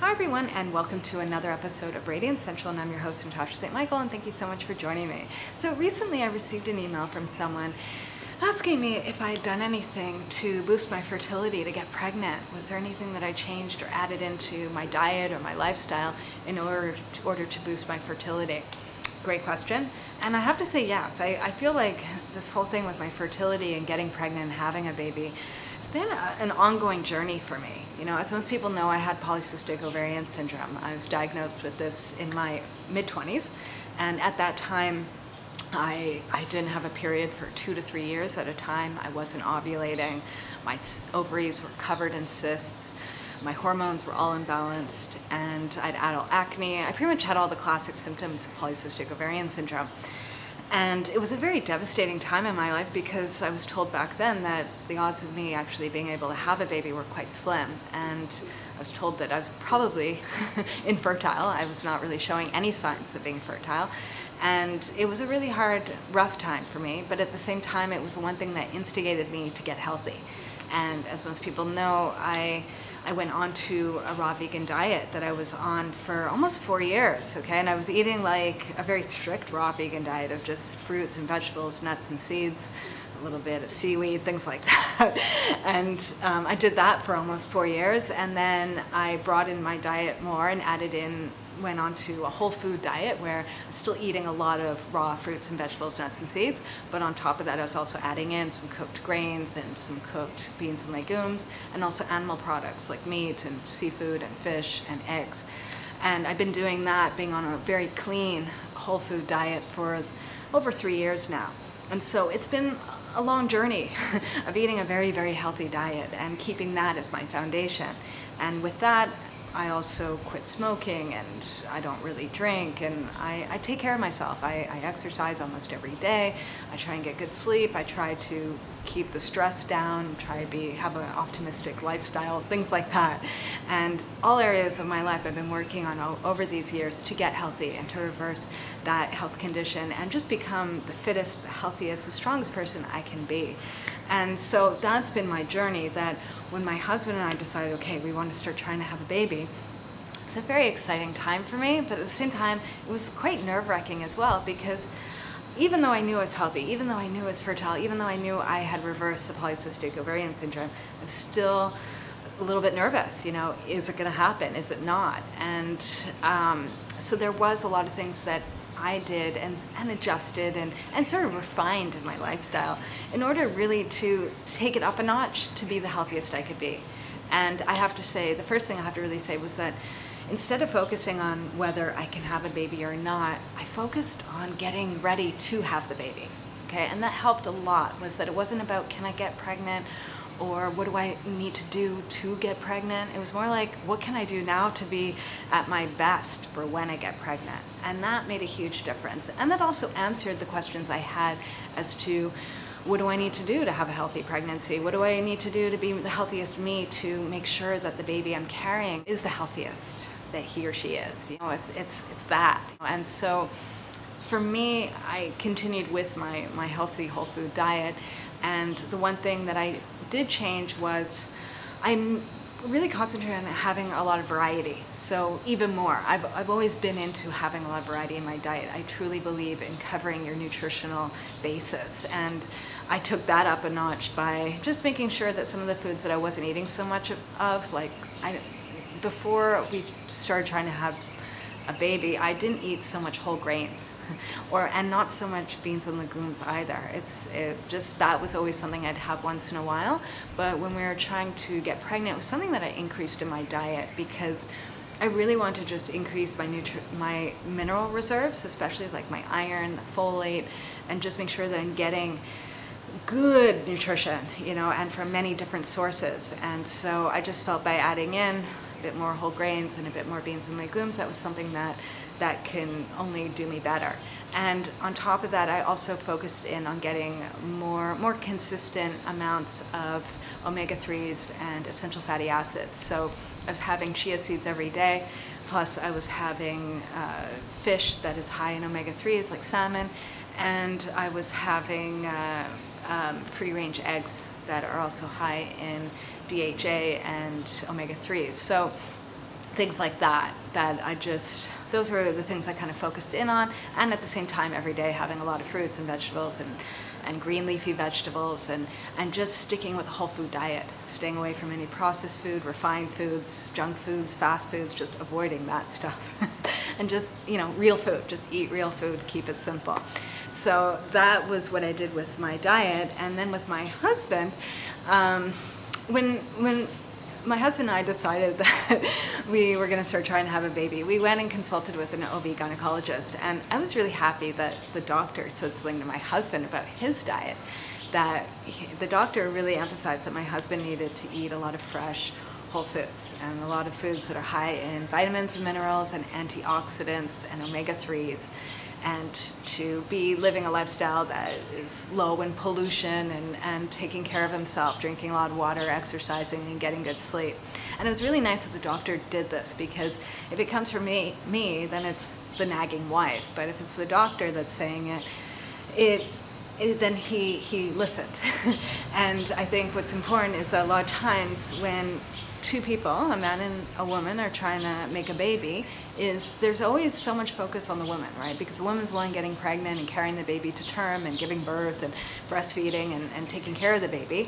Hi everyone, and welcome to another episode of Radiant Central, and I'm your host Natasha St. Michael, and thank you so much for joining me. So recently I received an email from someone asking me if I had done anything to boost my fertility to get pregnant. Was there anything that I changed or added into my diet or my lifestyle in order to boost my fertility? Great question. And I have to say yes. I feel like this whole thing with my fertility and getting pregnant and having a baby, it's been an ongoing journey for me. You know, as most people know, I had polycystic ovarian syndrome. I was diagnosed with this in my mid-20s, and at that time I didn't have a period for 2 to 3 years at a time. I wasn't ovulating. My ovaries were covered in cysts. My hormones were all imbalanced, and I had adult acne. I pretty much had all the classic symptoms of polycystic ovarian syndrome. And it was a very devastating time in my life because I was told back then that the odds of me actually being able to have a baby were quite slim. And I was told that I was probably infertile. I was not really showing any signs of being fertile. And it was a really hard, rough time for me. But at the same time, it was the one thing that instigated me to get healthy. And as most people know, I went on to a raw vegan diet that I was on for almost 4 years, okay? And I was eating like a very strict raw vegan diet of just fruits and vegetables, nuts and seeds, a little bit of seaweed, things like that. And I did that for almost 4 years, and then I brought in my diet more and went on to a whole food diet where I was still eating a lot of raw fruits and vegetables, nuts and seeds, but on top of that I was also adding in some cooked grains and some cooked beans and legumes, and also animal products like meat and seafood and fish and eggs. And I've been doing that, being on a very clean whole food diet for over 3 years now. And so it's been a long journey of eating a very, very healthy diet and keeping that as my foundation. And with that, I also quit smoking, and I don't really drink, and I take care of myself. I exercise almost every day. I try and get good sleep. I try to keep the stress down, try to have an optimistic lifestyle, things like that. And all areas of my life I've been working on over these years to get healthy and to reverse that health condition and just become the fittest, the healthiest, the strongest person I can be. And so that's been my journey, that when my husband and I decided, okay, we want to start trying to have a baby, it's a very exciting time for me, but at the same time, it was quite nerve-wracking as well, because even though I knew I was healthy, even though I knew I was fertile, even though I knew I had reversed the polycystic ovarian syndrome, I'm still a little bit nervous. You know, is it going to happen? Is it not? And so there was a lot of things that I did and adjusted and sort of refined in my lifestyle in order really to take it up a notch to be the healthiest I could be. And I have to say, the first thing I have to really say was that instead of focusing on whether I can have a baby or not, I focused on getting ready to have the baby, okay? And that helped a lot, was that it wasn't about can I get pregnant or what do I need to do to get pregnant. It was more like, what can I do now to be at my best for when I get pregnant? And that made a huge difference. And that also answered the questions I had as to, what do I need to do to have a healthy pregnancy? What do I need to do to be the healthiest me, to make sure that the baby I'm carrying is the healthiest that he or she is? You know, it's that. And so for me, I continued with my healthy whole food diet. And the one thing that I did change was I'm really concentrated on having a lot of variety. So even more, I've always been into having a lot of variety in my diet. I truly believe in covering your nutritional basis. And I took that up a notch by just making sure that some of the foods that I wasn't eating so much of, like before we started trying to have a baby, I didn't eat so much whole grains. and not so much beans and legumes either. That was always something I'd have once in a while, but when we were trying to get pregnant, it was something that I increased in my diet because I really want to just increase my mineral reserves, especially like my iron, the folate, and just make sure that I'm getting good nutrition, you know, and from many different sources. And so I just felt by adding in a bit more whole grains and a bit more beans and legumes, that was something that can only do me better. And on top of that, I also focused in on getting more consistent amounts of omega-3s and essential fatty acids. So I was having chia seeds every day, plus I was having fish that is high in omega-3s like salmon, and I was having free-range eggs that are also high in DHA and omega-3s. So things like that, those were the things I kind of focused in on, and at the same time every day having a lot of fruits and vegetables and green leafy vegetables, and just sticking with a whole food diet, staying away from any processed food, refined foods, junk foods, fast foods, just avoiding that stuff. And just, real food, just eat real food, keep it simple. So that was what I did with my diet. And then with my husband, when my husband and I decided that we were going to start trying to have a baby, we went and consulted with an OB gynecologist, and I was really happy that the doctor said something to my husband about his diet, that the doctor really emphasized that my husband needed to eat a lot of fresh whole foods and a lot of foods that are high in vitamins and minerals and antioxidants and omega-3s, and to be living a lifestyle that is low in pollution and taking care of himself, drinking a lot of water, exercising, and getting good sleep. And it was really nice that the doctor did this, because if it comes from me, then it's the nagging wife. But if it's the doctor that's saying it then he listened. And I think what's important is that a lot of times when two people, a man and a woman, are trying to make a baby, there's always so much focus on the woman, right? Because the woman's the one getting pregnant and carrying the baby to term and giving birth and breastfeeding and taking care of the baby.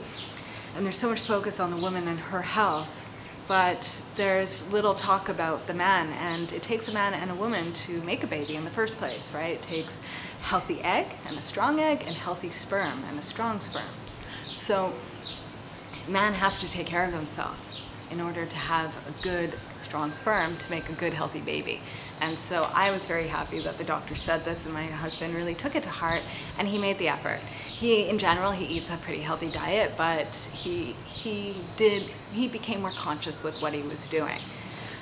And there's so much focus on the woman and her health, but there's little talk about the man. And it takes a man and a woman to make a baby in the first place, right? It takes a healthy egg and a strong egg, and healthy sperm and a strong sperm. So man has to take care of himself in order to have a good, strong sperm to make a good, healthy baby. And so I was very happy that the doctor said this, and my husband really took it to heart, and he made the effort. In general, he eats a pretty healthy diet, but he became more conscious with what he was doing.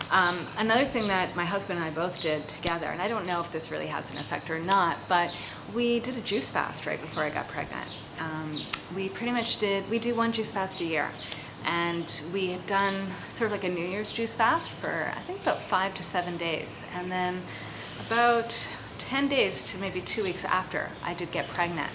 Another thing that my husband and I both did together, and I don't know if this really has an effect or not, but we did a juice fast right before I got pregnant. We do one juice fast a year. And we had done sort of like a New Year's juice fast for, I think, about 5 to 7 days. And then about 10 days to maybe 2 weeks after, I did get pregnant.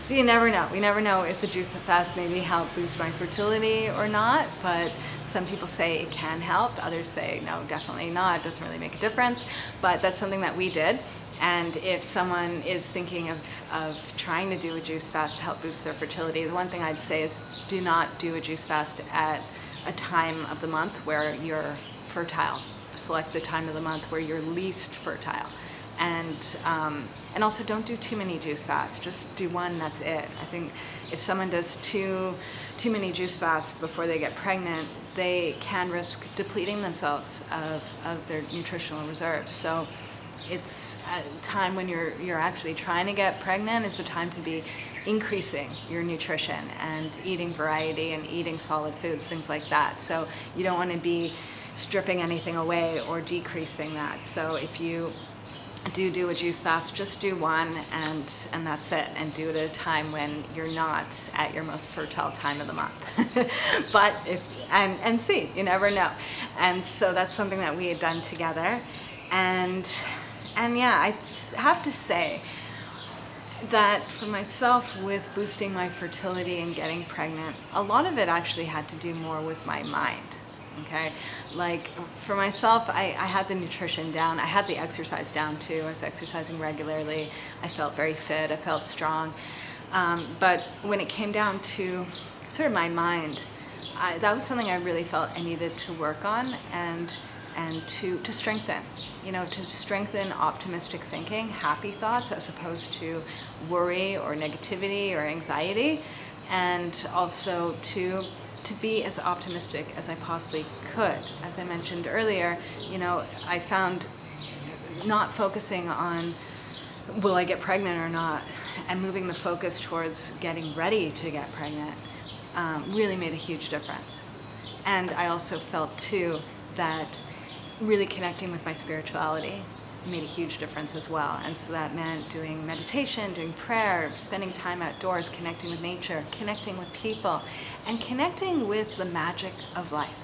So you never know. We never know if the juice fast maybe helped boost my fertility or not, but some people say it can help. Others say, no, definitely not. It doesn't really make a difference. But that's something that we did. And if someone is thinking of trying to do a juice fast to help boost their fertility, the one thing I'd say is do not do a juice fast at a time of the month where you're fertile. Select the time of the month where you're least fertile. And also don't do too many juice fasts. Just do one, that's it. I think if someone does too many juice fasts before they get pregnant, they can risk depleting themselves of their nutritional reserves. So it's a time when you're actually trying to get pregnant is the time to be increasing your nutrition and eating variety and eating solid foods, things like that. So you don't want to be stripping anything away or decreasing that. So if you do a juice fast, just do one, and that's it, and do it at a time when you're not at your most fertile time of the month. But and see, you never know. And so that's something that we had done together. And yeah, I have to say that for myself, with boosting my fertility and getting pregnant, a lot of it actually had to do more with my mind. Okay, like for myself, I had the nutrition down. I had the exercise down too. I was exercising regularly. I felt very fit. I felt strong. But when it came down to sort of my mind, that was something I really felt I needed to work on and to strengthen, to strengthen optimistic thinking, happy thoughts, as opposed to worry or negativity or anxiety, and also to be as optimistic as I possibly could. As I mentioned earlier, I found not focusing on will I get pregnant or not, and moving the focus towards getting ready to get pregnant really made a huge difference. And I also felt too that really connecting with my spirituality made a huge difference as well. And so that meant doing meditation, doing prayer, spending time outdoors, connecting with nature, connecting with people, and connecting with the magic of life.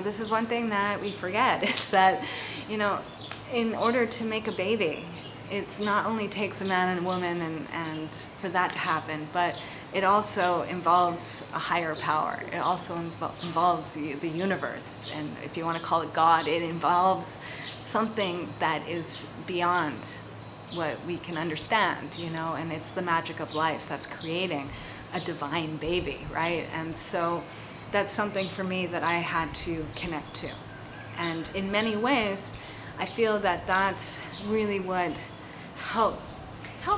This is one thing that we forget, is that, in order to make a baby, it's not only takes a man and a woman and for that to happen, but it also involves a higher power. It also involves the universe, and if you want to call it God, it involves something that is beyond what we can understand, you know, and it's the magic of life that's creating a divine baby, right? And so that's something for me that I had to connect to. And in many ways, I feel that that's really what helped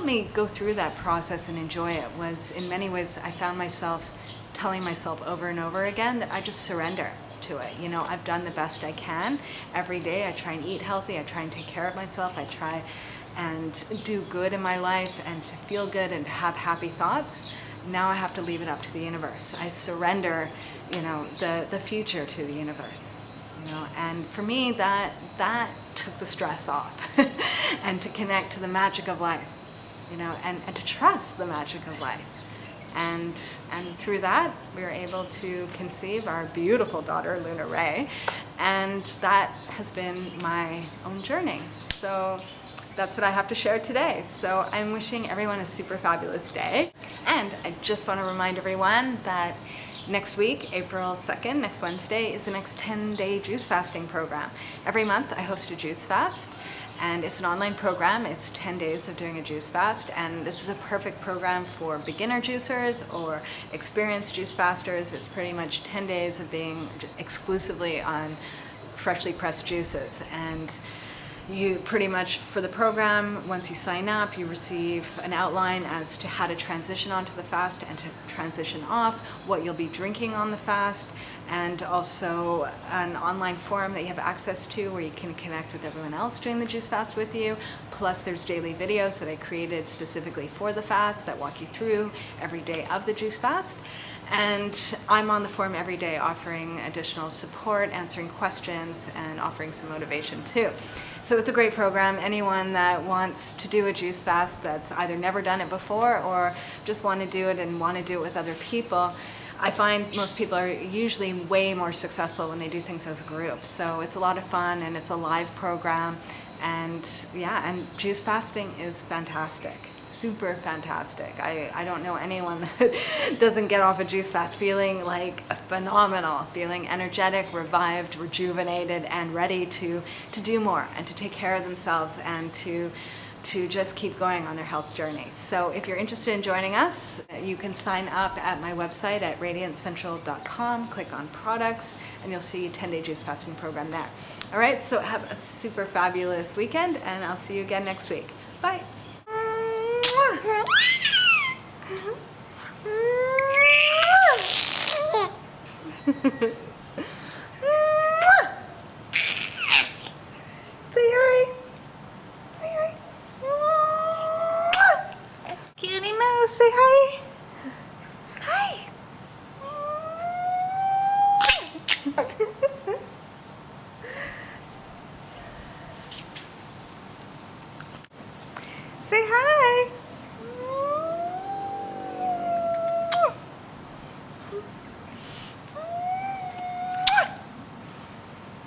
me go through that process and enjoy it. Was in many ways I found myself telling myself over and over again that I just surrender to it. You know, I've done the best I can every day. I try and eat healthy. I try and take care of myself. I try and do good in my life and to feel good and to have happy thoughts. Now I have to leave it up to the universe. I surrender, you know, the future to the universe. You know, and for me that took the stress off and to connect to the magic of life, you know, and to trust the magic of life. And through that, we were able to conceive our beautiful daughter, Luna Ray, and that has been my own journey. So that's what I have to share today. So I'm wishing everyone a super fabulous day. And I just want to remind everyone that next week, April 2nd, next Wednesday, is the next 10-day juice fasting program. Every month I host a juice fast, and it's an online program. It's 10 days of doing a juice fast, and this is a perfect program for beginner juicers or experienced juice fasters. It's pretty much 10 days of being exclusively on freshly pressed juices. And you pretty much, for the program, once you sign up, you receive an outline as to how to transition onto the fast and to transition off, what you'll be drinking on the fast, and also an online forum that you have access to where you can connect with everyone else doing the juice fast with you. Plus there's daily videos that I created specifically for the fast that walk you through every day of the juice fast. And I'm on the forum every day offering additional support, answering questions, and offering some motivation too. So it's a great program. Anyone that wants to do a juice fast that's either never done it before or just want to do it and want to do it with other people, I find most people are usually way more successful when they do things as a group. So it's a lot of fun, and it's a live program. And yeah, and juice fasting is fantastic. Super fantastic. I don't know anyone that doesn't get off a juice fast feeling like phenomenal, feeling energetic, revived, rejuvenated, and ready to do more and to take care of themselves and to just keep going on their health journey. So if you're interested in joining us, you can sign up at my website at radiantcentral.com, click on products, and you'll see a 10-day juice fasting program there. All right, so have a super fabulous weekend, and I'll see you again next week. Bye. Cutie mouse, say hi. Hi. Say hi.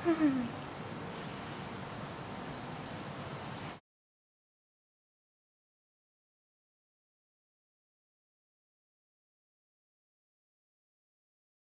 Mm-hmm.